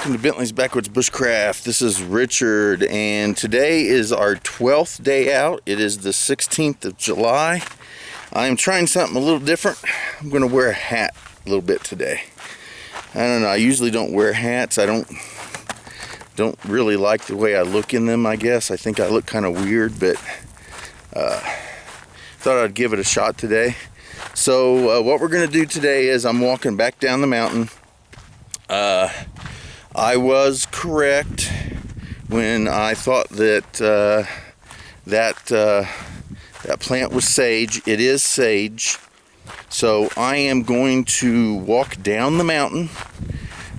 welcome to Bentley's Backwoods Bushcraft. This is Richard, and today is our 12th day out. It is the 16th of July. I am trying something a little different. I'm going to wear a hat a little bit today. I don't know, I usually don't wear hats. I don't really like the way I look in them, I guess. I think I look kind of weird, but thought I'd give it a shot today. So what we're going to do today is I'm walking back down the mountain. I was correct when I thought that that plant was sage. It is sage. So I am going to walk down the mountain.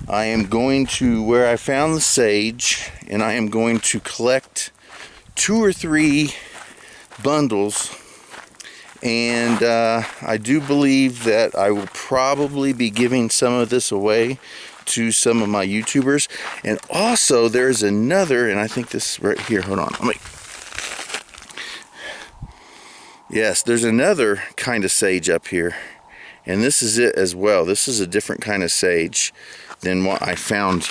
I am going to where I found the sage, and I am going to collect 2 or 3 bundles. And I do believe that I will probably be giving some of this away to some of my YouTubers. And also there's another, and I think this right here, hold on, yes, there's another kind of sage up here, and this is it as well. This is a different kind of sage than what I found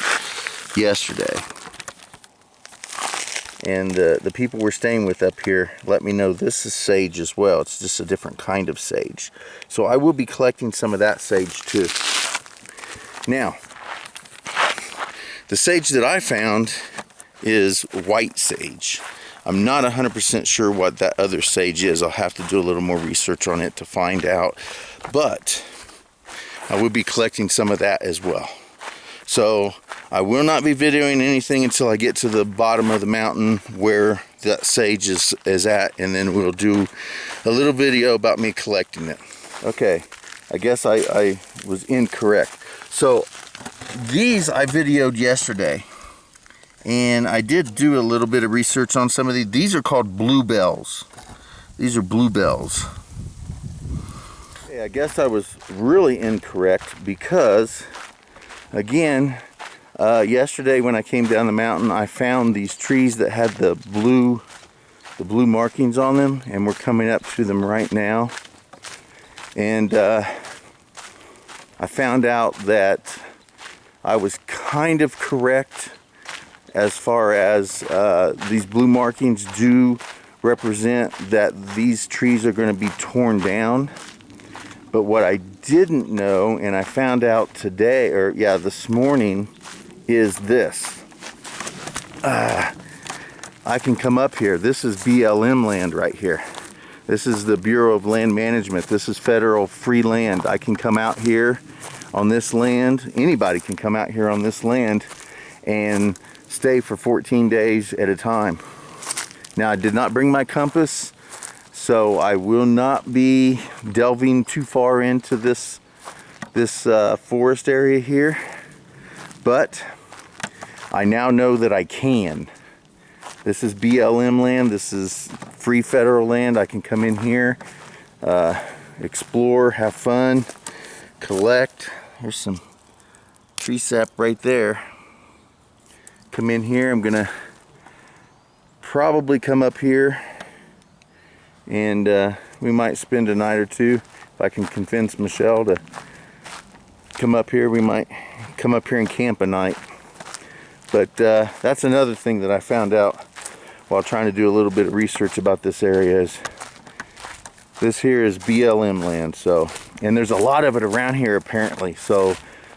yesterday. And the people we're staying with up here let me know this is sage as well. It's just a different kind of sage. So I will be collecting some of that sage too. Now, the sage that I found is white sage. I'm not 100% sure what that other sage is. I'll have to do a little more research on it to find out. But I will be collecting some of that as well. So I will not be videoing anything until I get to the bottom of the mountain where that sage is at, and then we'll do a little video about me collecting it. Okay, I guess I was incorrect. So these I videoed yesterday, and I did do a little bit of research on some of these. These are called bluebells. These are bluebells. Okay, I guess I was really incorrect because, again, yesterday when I came down the mountain, I found these trees that had the blue markings on them, and we're coming up to them right now. And I found out that I was kind of correct as far as these blue markings do represent that these trees are going to be torn down. But what I didn't know, and I found out today, or yeah, this morning, is this. I can come up here. This is BLM land right here. This is the Bureau of Land Management. This is federal free land. I can come out here on this land. Anybody can come out here on this land and stay for 14 days at a time. Now, I did not bring my compass, so I will not be delving too far into this forest area here, but I now know that I can. This is BLM land. This is free federal land. I can come in here, explore, have fun, collect. Here's some tree sap right there. Come in here. I'm gonna probably come up here, and we might spend a night or two. If I can convince Michelle to come up here, we might come up here and camp a night. But that's another thing that I found out while trying to do a little bit of research about this area is this here is BLM land. So, and there's a lot of it around here apparently. So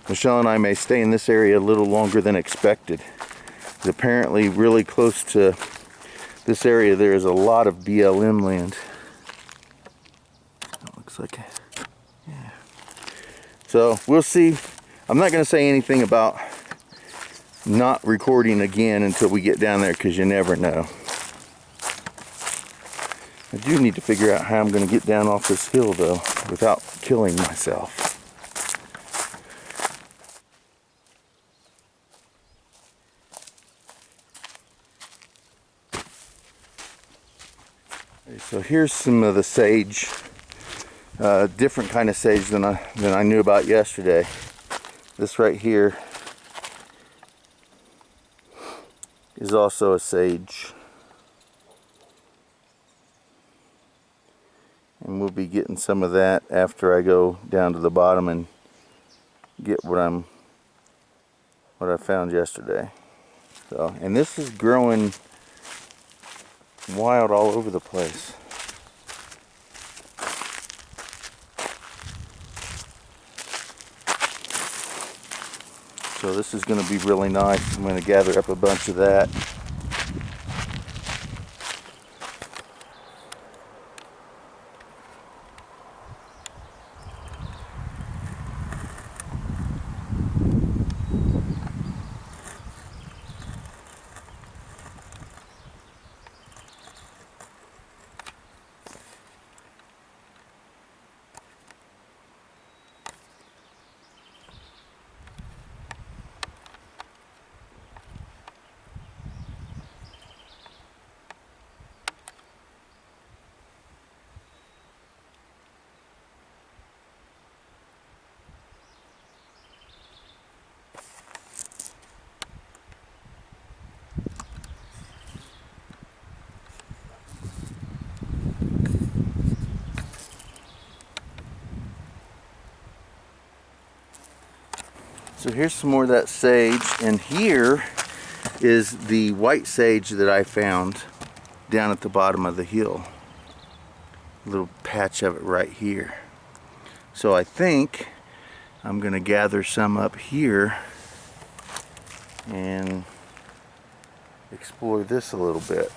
Michelle and I may stay in this area a little longer than expected. It's apparently really close to this area. There is a lot of BLM land. It looks like it. Yeah. So we'll see. I'm not going to say anything about not recording again until we get down there, because you never know. I do need to figure out how I'm going to get down off this hill though without killing myself. Okay, so here's some of the sage, different kind of sage than I knew about yesterday. This right here is also a sage. And we'll be getting some of that after I go down to the bottom and get what I'm what I found yesterday. So, and this is growing wild all over the place. So this is going to be really nice. I'm going to gather up a bunch of that. So here's some more of that sage, and here is the white sage that I found down at the bottom of the hill. A little patch of it right here. So I think I'm going to gather some up here and explore this a little bit.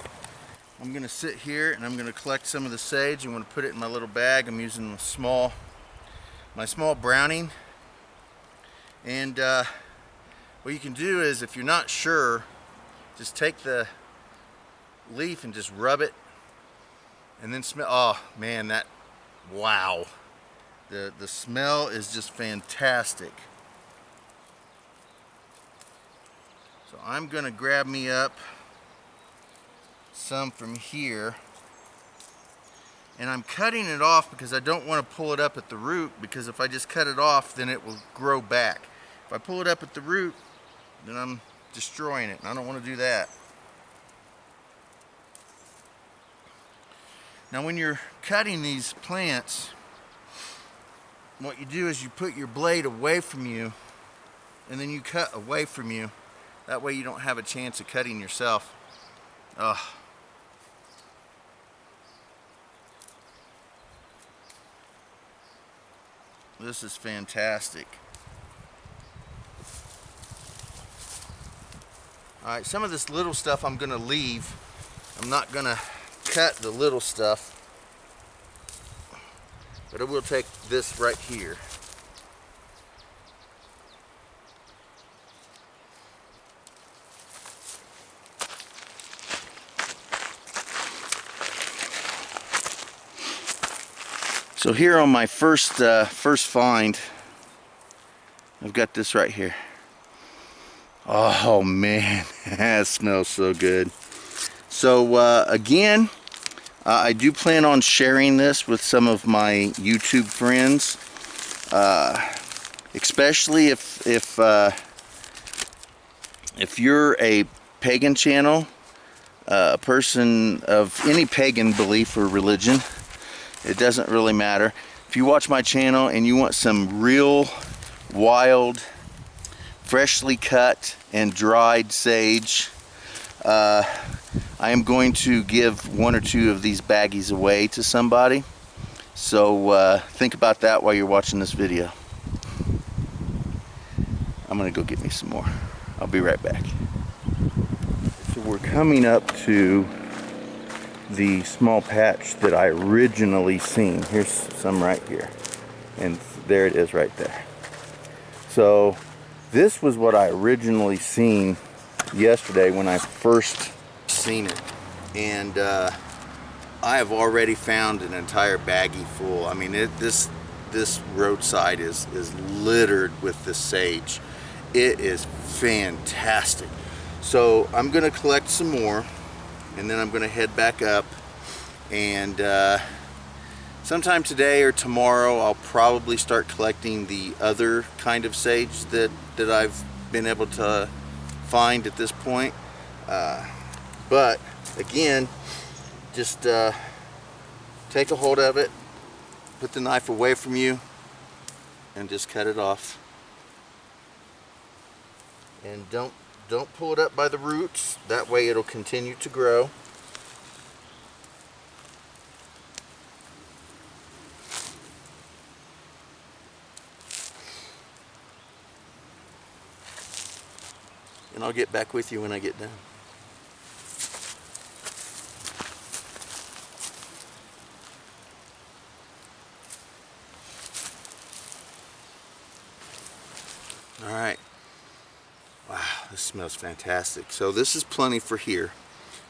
I'm going to sit here and I'm going to collect some of the sage. I'm going to put it in my little bag. I'm using my small Browning. And what you can do is, if you're not sure, just take the leaf and just rub it and then smell. Oh man, wow. The smell is just fantastic. So I'm gonna grab me up some from here, and I'm cutting it off because I don't want to pull it up at the root, because if I just cut it off, then it will grow back. If I pull it up at the root, then I'm destroying it, and I don't want to do that. Now when you're cutting these plants, what you do is you put your blade away from you, and then you cut away from you. That way you don't have a chance of cutting yourself. Ugh. This is fantastic. Alright, some of this little stuff I'm going to leave. I'm not going to cut the little stuff, but I will take this right here. So here on my first find, I've got this right here. Oh man, that smells so good. So again, I do plan on sharing this with some of my YouTube friends, especially if you're a pagan channel, a person of any pagan belief or religion. It doesn't really matter. If you watch my channel and you want some real wild, freshly cut and dried sage, I am going to give 1 or 2 of these baggies away to somebody. So think about that while you're watching this video. I'm gonna go get me some more. I'll be right back. So we're coming up to the small patch that I originally seen. Here's some right here, and there it is right there. So this was what I originally seen yesterday when I first seen it, and I have already found an entire baggie full. I mean, this roadside is littered with the sage. It is fantastic. So I'm gonna collect some more, and then I'm going to head back up, and sometime today or tomorrow I'll probably start collecting the other kind of sage that I've been able to find at this point. But again, just take a hold of it, put the knife away from you, and just cut it off. And don't pull it up by the roots. That way it'll continue to grow. And I'll get back with you when I get done. All right. Wow, this smells fantastic. So this is plenty for here.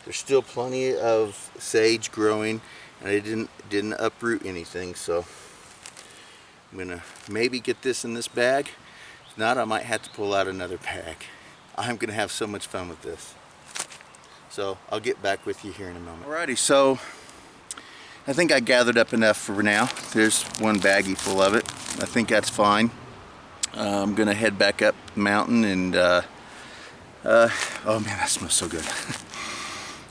There's still plenty of sage growing, and I didn't uproot anything, so I'm gonna maybe get this in this bag. If not, I might have to pull out another bag. I'm gonna have so much fun with this. So I'll get back with you here in a moment. Alrighty, so I think I gathered up enough for now. There's one baggie full of it. I think that's fine. I'm gonna head back up the mountain and oh man, that smells so good.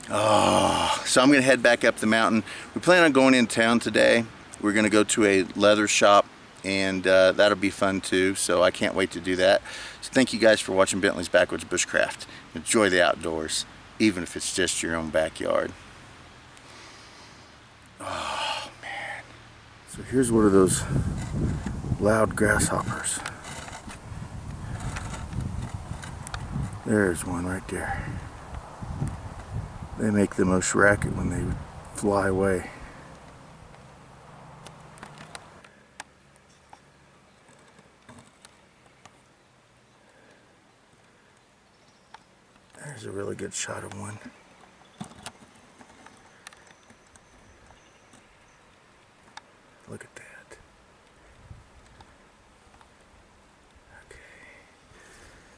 Oh, so I'm gonna head back up the mountain. We plan on going in town today. We're gonna go to a leather shop, and that'll be fun too, so I can't wait to do that. So thank you guys for watching Bentley's Backwoods Bushcraft. Enjoy the outdoors, even if it's just your own backyard. Oh man. So here's one of those loud grasshoppers. There's one right there. They make the most racket when they fly away. There's a really good shot of one. Look at that.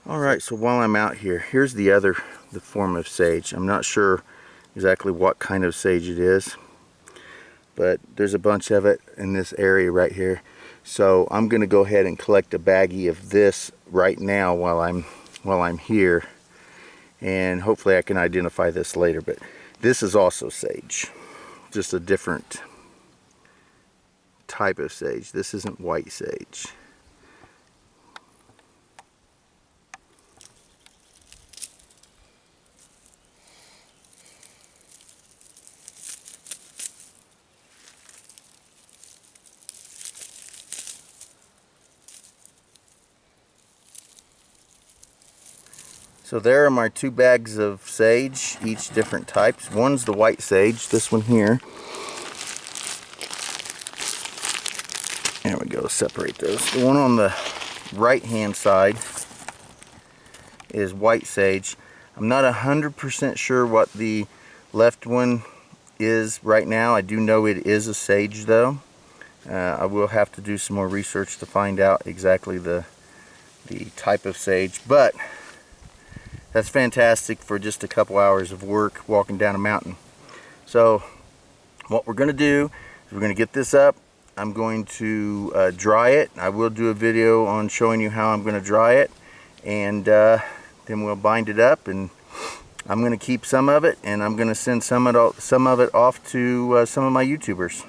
Alright, so while I'm out here, here's the form of sage. I'm not sure exactly what kind of sage it is, but there's a bunch of it in this area right here. So I'm going to go ahead and collect a baggie of this right now while I'm here, and hopefully I can identify this later. But this is also sage, just a different type of sage. This isn't white sage. So there are my 2 bags of sage, each different types. One's the white sage, this one here. There we go, separate those. The one on the right hand side is white sage. I'm not 100% sure what the left one is right now. I do know it is a sage though. I will have to do some more research to find out exactly the type of sage, but that's fantastic for just a couple hours of work walking down a mountain. So what we're going to do is we're going to get this up. I'm going to dry it. I will do a video on showing you how I'm going to dry it, and then we'll bind it up, and I'm going to keep some of it, and I'm going to send some of it off to some of my YouTubers.